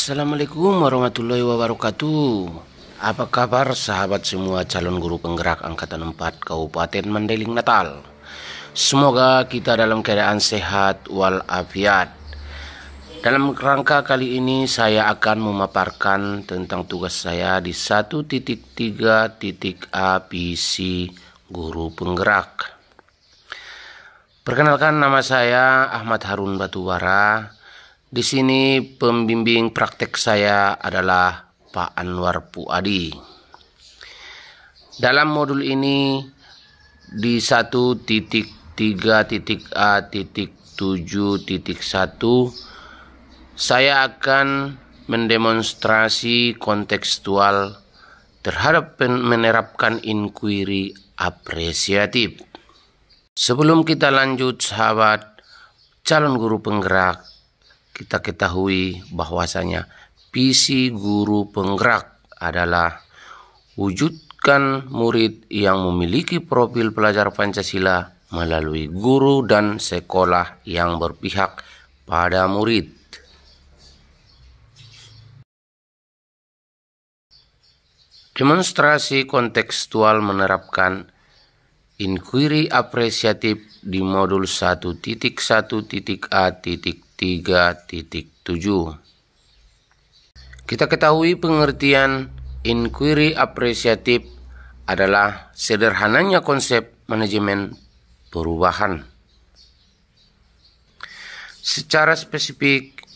Assalamualaikum warahmatullahi wabarakatuh. Apa kabar sahabat semua calon guru penggerak Angkatan 4 Kabupaten Mandailing Natal? Semoga kita dalam keadaan sehat walafiat. Dalam rangka kali ini saya akan memaparkan tentang tugas saya di 1.3.a PC Guru Penggerak. Perkenalkan, nama saya Ahmad Harun Batubara. Di sini pembimbing praktek saya adalah Pak Anwar Puadi. Dalam modul ini di 1.3.a.7.1 saya akan mendemonstrasi kontekstual terhadap menerapkan inquiry apresiatif. Sebelum kita lanjut, sahabat calon guru penggerak, kita ketahui bahwasanya visi guru penggerak adalah wujudkan murid yang memiliki profil pelajar Pancasila melalui guru dan sekolah yang berpihak pada murid. Demonstrasi kontekstual menerapkan inquiry apresiatif di modul 1.1.a.3.7. Kita ketahui pengertian inquiry apresiatif adalah sederhananya konsep manajemen perubahan. Secara spesifik,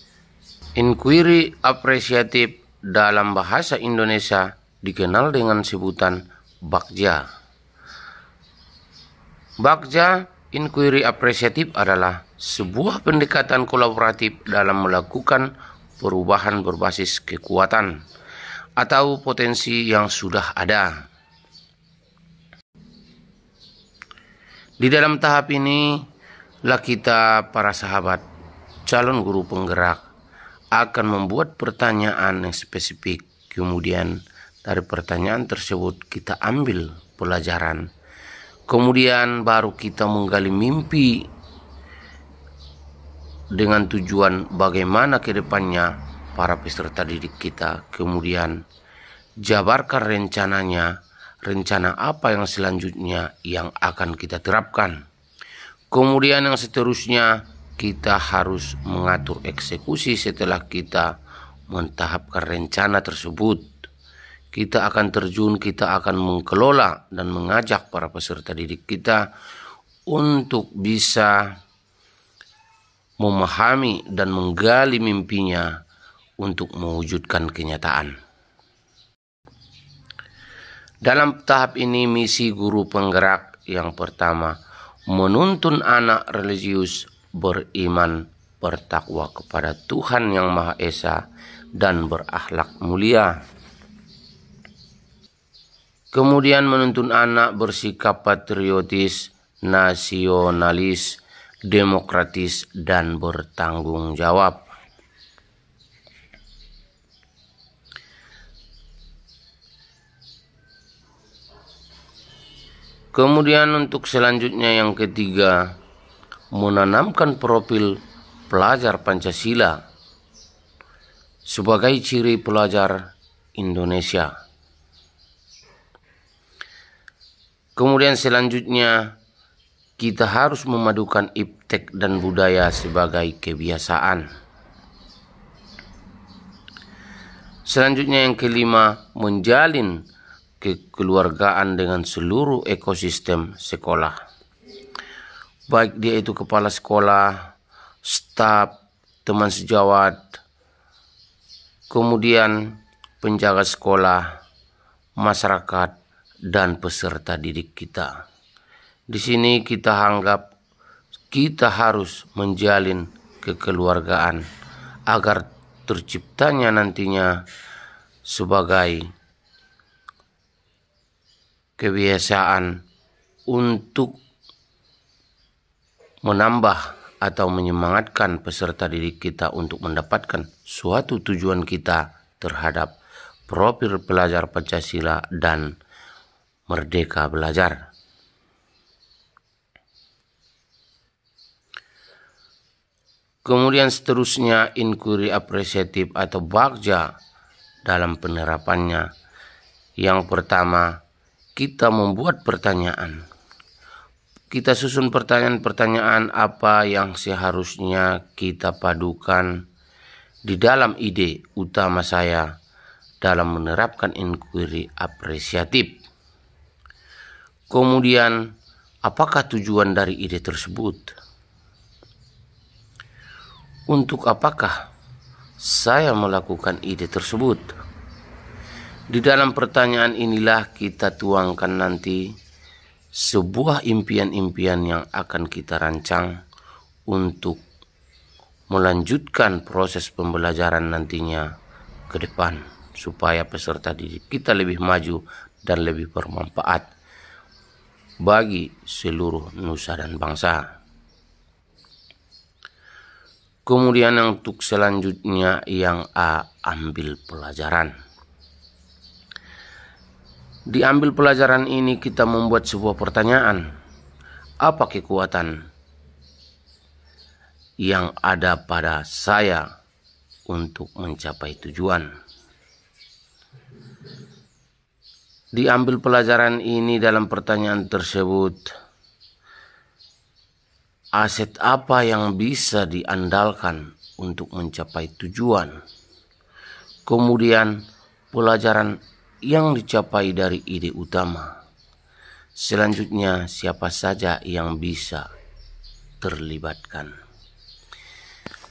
inquiry apresiatif dalam bahasa Indonesia dikenal dengan sebutan Bagja. Bagja inquiry apresiatif adalah sebuah pendekatan kolaboratif dalam melakukan perubahan berbasis kekuatan atau potensi yang sudah ada. Di dalam tahap ini lah kita, para sahabat calon guru penggerak, akan membuat pertanyaan yang spesifik. Kemudian dari pertanyaan tersebut kita ambil pelajaran. Kemudian baru kita menggali mimpi dengan tujuan bagaimana ke depannya para peserta didik kita. Kemudian jabarkan rencananya, rencana apa yang selanjutnya yang akan kita terapkan. Kemudian yang seterusnya kita harus mengatur eksekusi setelah kita mentahapkan rencana tersebut. Kita akan terjun, kita akan mengelola dan mengajak para peserta didik kita untuk bisa memahami dan menggali mimpinya untuk mewujudkan kenyataan. Dalam tahap ini misi guru penggerak yang pertama, menuntun anak religius beriman bertakwa kepada Tuhan Yang Maha Esa dan berakhlak mulia. Kemudian menuntun anak bersikap patriotis, nasionalis, demokratis, dan bertanggung jawab. Kemudian untuk selanjutnya yang ketiga, menanamkan profil pelajar Pancasila sebagai ciri pelajar Indonesia. Kemudian selanjutnya kita harus memadukan iptek dan budaya sebagai kebiasaan. Selanjutnya yang kelima, menjalin kekeluargaan dengan seluruh ekosistem sekolah. Baik dia itu kepala sekolah, staf, teman sejawat, kemudian penjaga sekolah, masyarakat, dan peserta didik kita. Di sini kita anggap kita harus menjalin kekeluargaan agar terciptanya nantinya sebagai kebiasaan untuk menambah atau menyemangatkan peserta didik kita untuk mendapatkan suatu tujuan kita terhadap profil pelajar Pancasila dan merdeka belajar. Kemudian seterusnya inquiry apresiatif atau bagja dalam penerapannya. Yang pertama, kita membuat pertanyaan. Kita susun pertanyaan-pertanyaan apa yang seharusnya kita padukan di dalam ide utama saya dalam menerapkan inquiry apresiatif. Kemudian, apakah tujuan dari ide tersebut? Untuk apakah saya melakukan ide tersebut? Di dalam pertanyaan inilah kita tuangkan nanti sebuah impian-impian yang akan kita rancang untuk melanjutkan proses pembelajaran nantinya ke depan, supaya peserta didik kita lebih maju dan lebih bermanfaat bagi seluruh nusa dan bangsa. Kemudian untuk selanjutnya yang A, ambil pelajaran. Di ambil pelajaran ini kita membuat sebuah pertanyaan. Apa kekuatan yang ada pada saya untuk mencapai tujuan? Diambil pelajaran ini dalam pertanyaan tersebut, aset apa yang bisa diandalkan untuk mencapai tujuan? Kemudian pelajaran yang dicapai dari ide utama. Selanjutnya siapa saja yang bisa terlibatkan.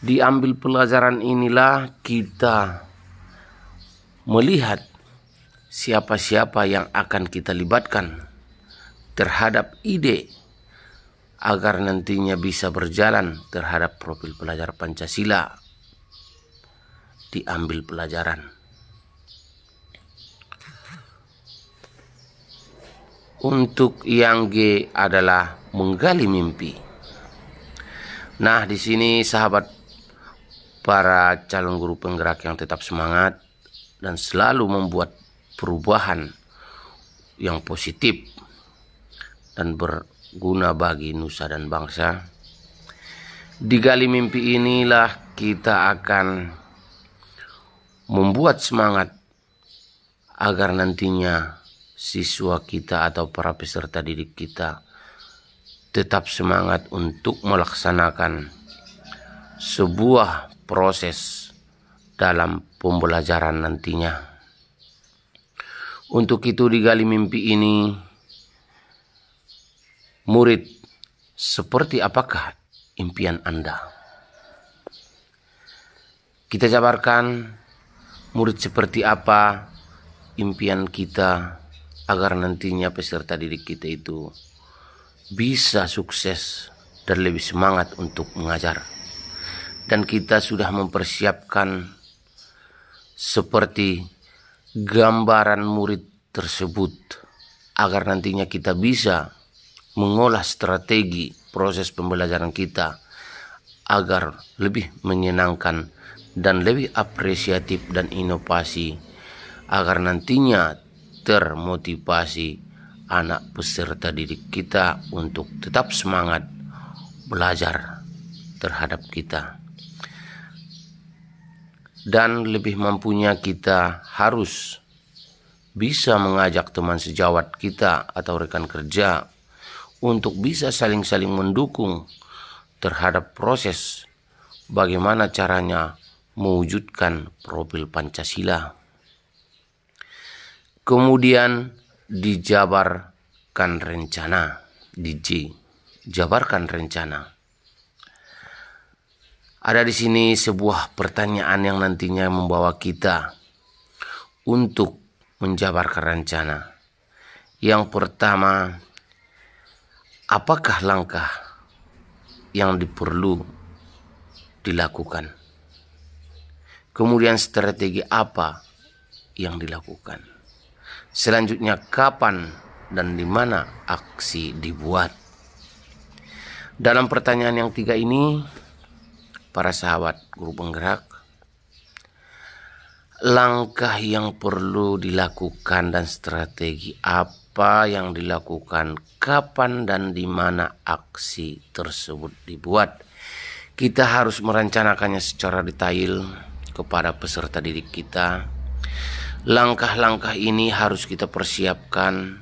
Diambil pelajaran inilah kita melihat siapa-siapa yang akan kita libatkan terhadap ide agar nantinya bisa berjalan terhadap profil pelajar Pancasila. Diambil pelajaran. Untuk yang G adalah menggali mimpi. Nah, di sini sahabat para calon guru penggerak yang tetap semangat dan selalu membuat perubahan yang positif dan berguna bagi nusa dan bangsa. Digali mimpi inilah kita akan membuat semangat agar nantinya siswa kita atau para peserta didik kita tetap semangat untuk melaksanakan sebuah proses dalam pembelajaran nantinya. Untuk itu digali mimpi ini, murid, seperti apakah impian Anda? Kita jabarkan murid seperti apa impian kita agar nantinya peserta didik kita itu bisa sukses dan lebih semangat untuk mengajar. Dan kita sudah mempersiapkan seperti gambaran murid tersebut agar nantinya kita bisa mengolah strategi proses pembelajaran kita agar lebih menyenangkan dan lebih apresiatif dan inovasi, agar nantinya termotivasi anak peserta didik kita untuk tetap semangat belajar terhadap kita. Dan lebih mampunya kita harus bisa mengajak teman sejawat kita atau rekan kerja untuk bisa saling-saling mendukung terhadap proses bagaimana caranya mewujudkan profil Pancasila. Kemudian dijabarkan rencana. Di J, jabarkan rencana. Ada di sini sebuah pertanyaan yang nantinya membawa kita untuk menjabarkan rencana. Yang pertama, apakah langkah yang perlu dilakukan? Kemudian strategi apa yang dilakukan? Selanjutnya, kapan dan di mana aksi dibuat? Dalam pertanyaan yang tiga ini, para sahabat guru penggerak, langkah yang perlu dilakukan dan strategi apa yang dilakukan, kapan dan di mana aksi tersebut dibuat. Kita harus merencanakannya secara detail kepada peserta didik kita. Langkah-langkah ini harus kita persiapkan,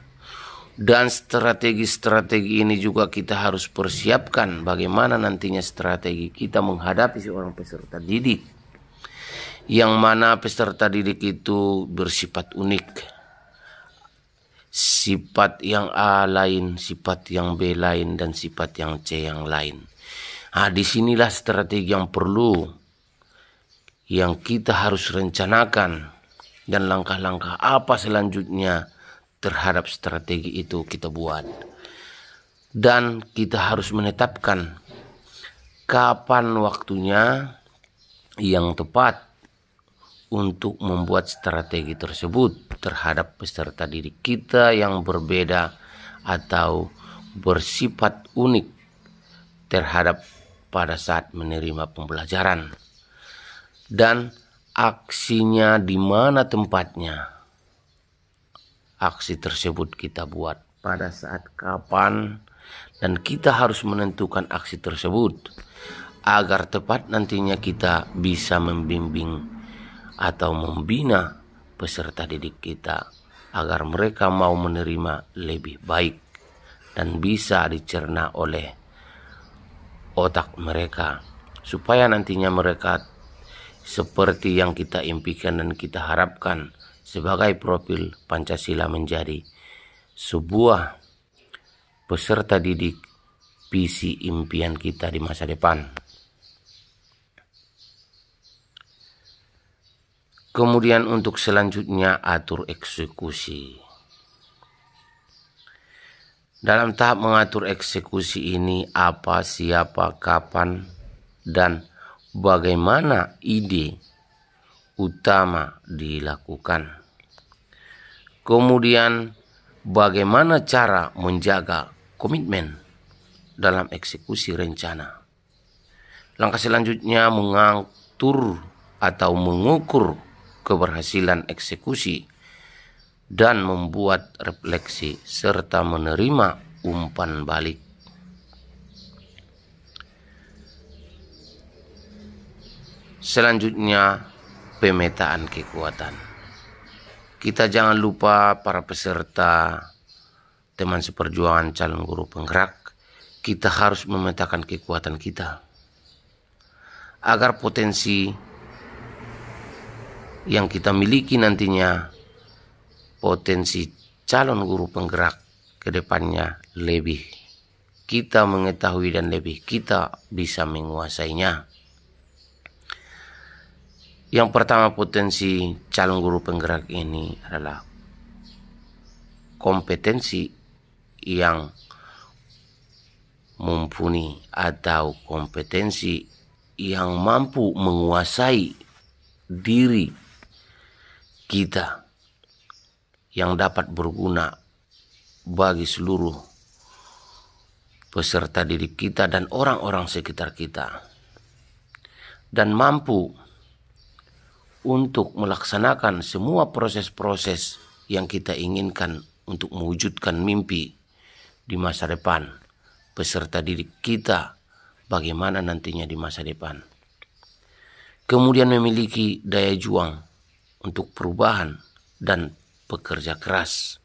dan strategi-strategi ini juga kita harus persiapkan bagaimana nantinya strategi kita menghadapi seorang peserta didik, yang mana peserta didik itu bersifat unik. Sifat yang A lain, sifat yang B lain, dan sifat yang C yang lain. Nah, disinilah strategi yang perlu, yang kita harus rencanakan, dan langkah-langkah apa selanjutnya terhadap strategi itu kita buat. Dan kita harus menetapkan kapan waktunya yang tepat untuk membuat strategi tersebut terhadap peserta didik kita yang berbeda atau bersifat unik terhadap pada saat menerima pembelajaran. Dan aksinya di mana tempatnya. Aksi tersebut kita buat pada saat kapan, dan kita harus menentukan aksi tersebut agar tepat nantinya kita bisa membimbing atau membina peserta didik kita agar mereka mau menerima lebih baik dan bisa dicerna oleh otak mereka, supaya nantinya mereka seperti yang kita impikan dan kita harapkan sebagai profil Pancasila menjadi sebuah peserta didik visi impian kita di masa depan. Kemudian untuk selanjutnya atur eksekusi. Dalam tahap mengatur eksekusi ini apa, siapa, kapan, dan bagaimana ide utama dilakukan. Kemudian bagaimana cara menjaga komitmen dalam eksekusi rencana. Langkah selanjutnya mengatur atau mengukur keberhasilan eksekusi dan membuat refleksi serta menerima umpan balik. Selanjutnya pemetaan kekuatan. Kita jangan lupa para peserta, teman seperjuangan calon guru penggerak, kita harus memetakan kekuatan kita agar potensi yang kita miliki nantinya, potensi calon guru penggerak ke depannya lebih kita mengetahui dan lebih kita bisa menguasainya. Yang pertama, potensi calon guru penggerak ini adalah kompetensi yang mumpuni atau kompetensi yang mampu menguasai diri kita, yang dapat berguna bagi seluruh peserta didik kita dan orang-orang sekitar kita, dan mampu untuk melaksanakan semua proses-proses yang kita inginkan untuk mewujudkan mimpi di masa depan peserta didik kita, bagaimana nantinya di masa depan. Kemudian memiliki daya juang untuk perubahan dan bekerja keras.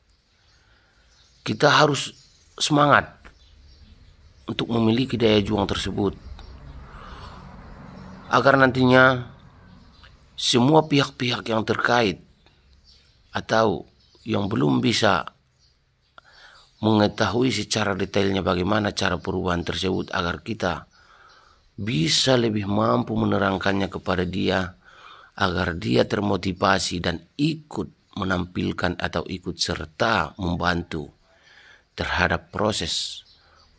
Kita harus semangat untuk memiliki daya juang tersebut agar nantinya semua pihak-pihak yang terkait atau yang belum bisa mengetahui secara detailnya bagaimana cara perubahan tersebut, agar kita bisa lebih mampu menerangkannya kepada dia, agar dia termotivasi dan ikut menampilkan atau ikut serta membantu terhadap proses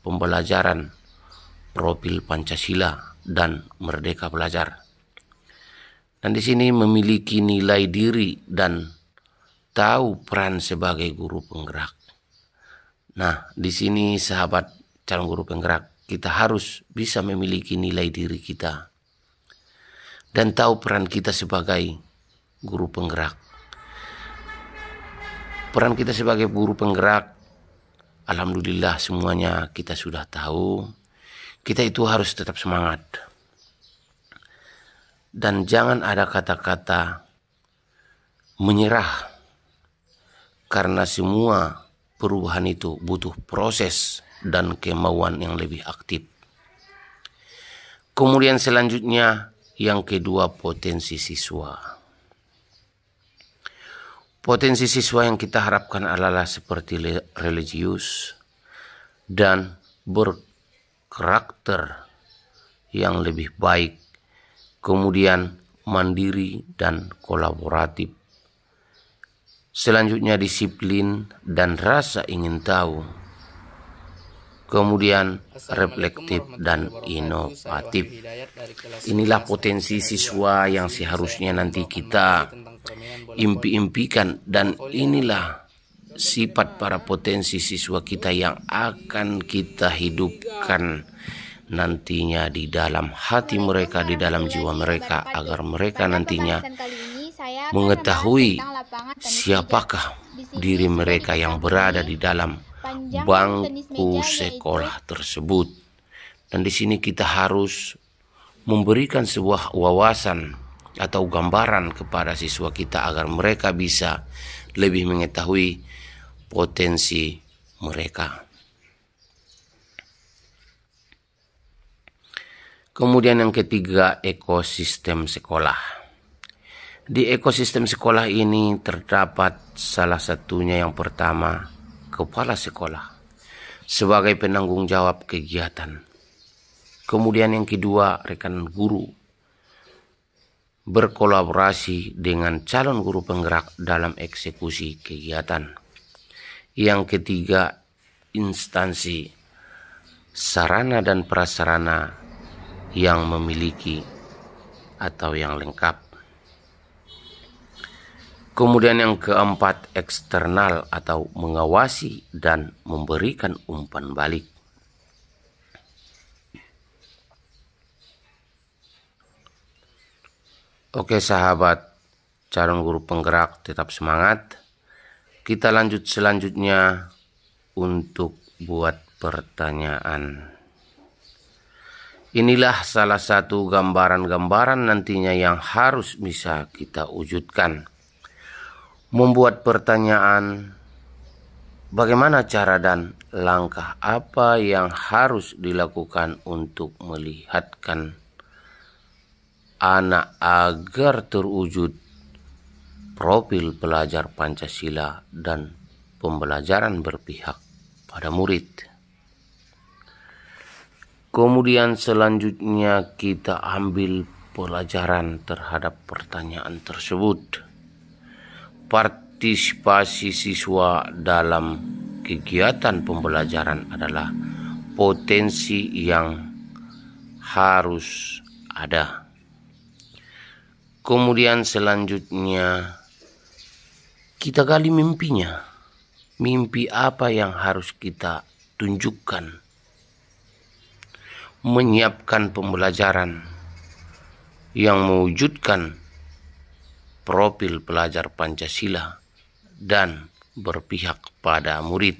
pembelajaran profil Pancasila dan Merdeka Belajar. Dan di sini memiliki nilai diri dan tahu peran sebagai guru penggerak. Nah, di sini sahabat calon guru penggerak, kita harus bisa memiliki nilai diri kita dan tahu peran kita sebagai guru penggerak. Peran kita sebagai guru penggerak, alhamdulillah semuanya kita sudah tahu. Kita itu harus tetap semangat dan jangan ada kata-kata menyerah, karena semua perubahan itu butuh proses dan kemauan yang lebih aktif. Kemudian selanjutnya yang kedua, potensi siswa. Potensi siswa yang kita harapkan adalah seperti religius dan berkarakter yang lebih baik, kemudian mandiri dan kolaboratif. Selanjutnya disiplin dan rasa ingin tahu, kemudian reflektif dan inovatif. Inilah potensi siswa yang seharusnya nanti kita impi-impikan, dan inilah sifat para potensi siswa kita yang akan kita hidupkan nantinya di dalam hati mereka, di dalam jiwa mereka, agar mereka nantinya mengetahui siapakah diri mereka yang berada di dalam bangku sekolah tersebut. Dan di sini kita harus memberikan sebuah wawasan atau gambaran kepada siswa kita agar mereka bisa lebih mengetahui potensi mereka. Kemudian yang ketiga, ekosistem sekolah. Di ekosistem sekolah ini terdapat salah satunya yang pertama, kepala sekolah sebagai penanggung jawab kegiatan. Kemudian yang kedua, rekan guru berkolaborasi dengan calon guru penggerak dalam eksekusi kegiatan. Yang ketiga, instansi sarana dan prasarana yang memiliki atau yang lengkap. Kemudian yang keempat, eksternal atau mengawasi dan memberikan umpan balik. Oke sahabat calon guru penggerak, tetap semangat. Kita lanjut selanjutnya untuk buat pertanyaan. Inilah salah satu gambaran-gambaran nantinya yang harus bisa kita wujudkan. Membuat pertanyaan, bagaimana cara dan langkah apa yang harus dilakukan untuk melihatkan anak agar terwujud profil pelajar Pancasila dan pembelajaran berpihak pada murid. Kemudian selanjutnya kita ambil pelajaran terhadap pertanyaan tersebut. Partisipasi siswa dalam kegiatan pembelajaran adalah potensi yang harus ada. Kemudian selanjutnya kita gali mimpinya. Mimpi apa yang harus kita tunjukkan? Menyiapkan pembelajaran yang mewujudkan profil pelajar Pancasila dan berpihak pada murid.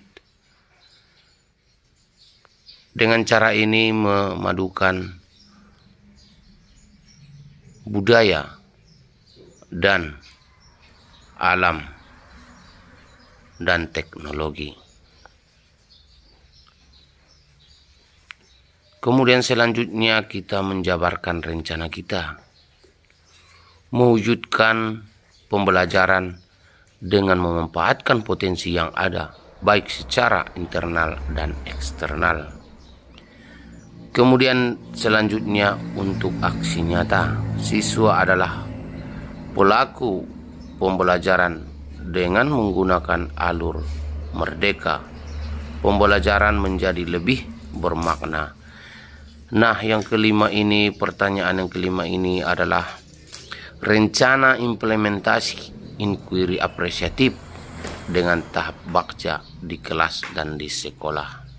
Dengan cara ini memadukan budaya dan alam dan teknologi. Kemudian selanjutnya kita menjabarkan rencana kita, mewujudkan pembelajaran dengan memanfaatkan potensi yang ada, baik secara internal dan eksternal. Kemudian selanjutnya untuk aksi nyata, siswa adalah pelaku pembelajaran dengan menggunakan alur merdeka. Pembelajaran menjadi lebih bermakna. Nah, yang kelima ini, pertanyaan yang kelima ini adalah rencana implementasi inquiry apresiatif dengan tahap bakca di kelas dan di sekolah.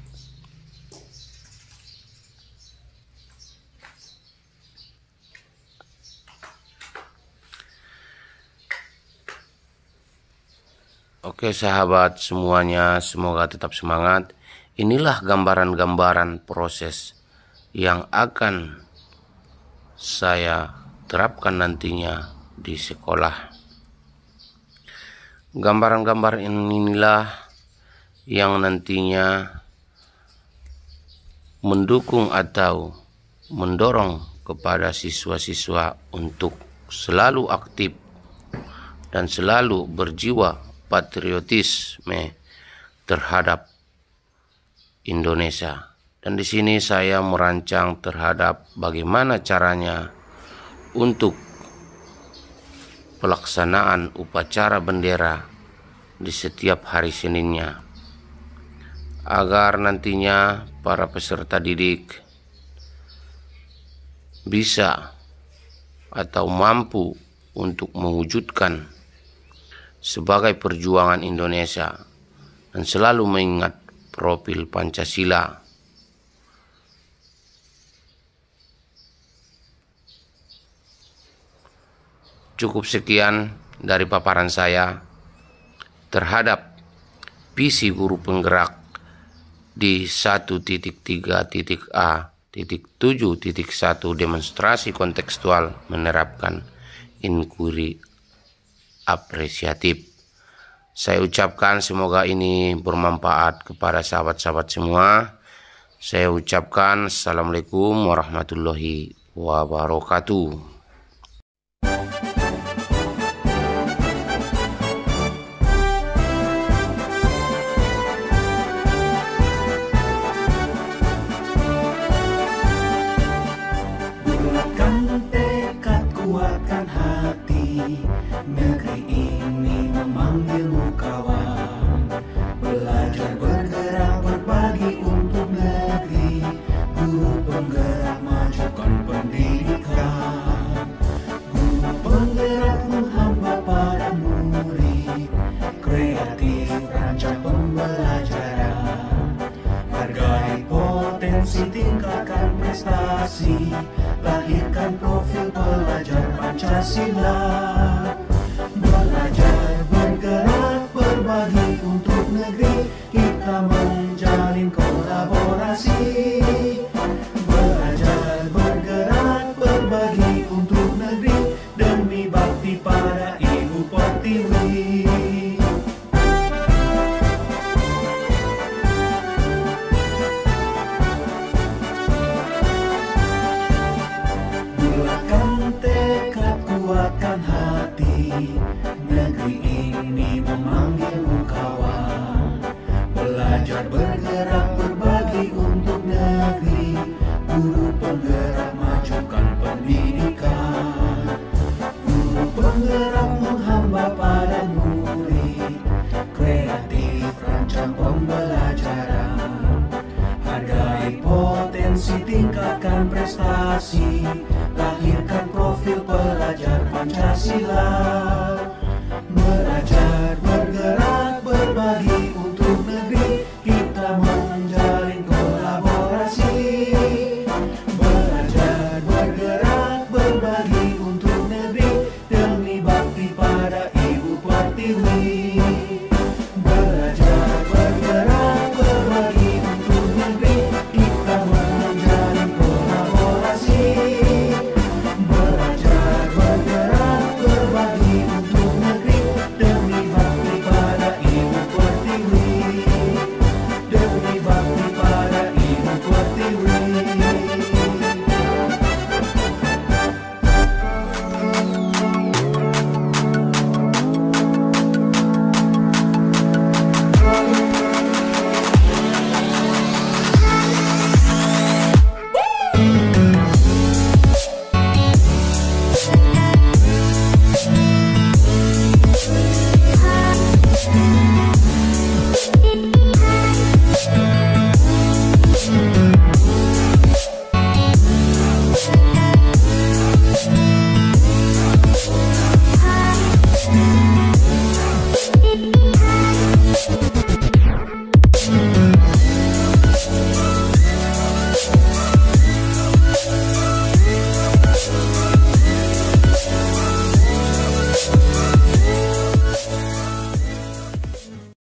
Oke sahabat semuanya, semoga tetap semangat. Inilah gambaran-gambaran proses yang akan saya diterapkan nantinya di sekolah. Gambaran-gambar inilah yang nantinya mendukung atau mendorong kepada siswa-siswa untuk selalu aktif dan selalu berjiwa patriotisme terhadap Indonesia. Dan di sini saya merancang terhadap bagaimana caranya untuk pelaksanaan upacara bendera di setiap hari Seninnya, agar nantinya para peserta didik bisa atau mampu untuk mewujudkan sebagai perjuangan Indonesia dan selalu mengingat profil Pancasila. Cukup sekian dari paparan saya terhadap visi guru penggerak di 1.3.A.7.1 demonstrasi kontekstual menerapkan inquiry apresiatif. Saya ucapkan semoga ini bermanfaat kepada sahabat-sahabat semua. Saya ucapkan Assalamualaikum warahmatullahi wabarakatuh. Kuatkan hati, negeri ini memanggilmu kawan. Belajar bergerak berbagi untuk negeri, guru penggerak majukan pendidikan. Guru penggerak menghamba pada murid, kreatif rancang pembelajaran. Hargai potensi, tingkatkan prestasi, lahirkan profil pelajar Pancasila. Belajar bergerak berbagi untuk negeri, kita menjalin kolaborasi. Belajar bergerak berbagi untuk negeri, demi bakti pada Ibu Pertiwi. Bulatkan tekad, kuatkan hati, negeri ini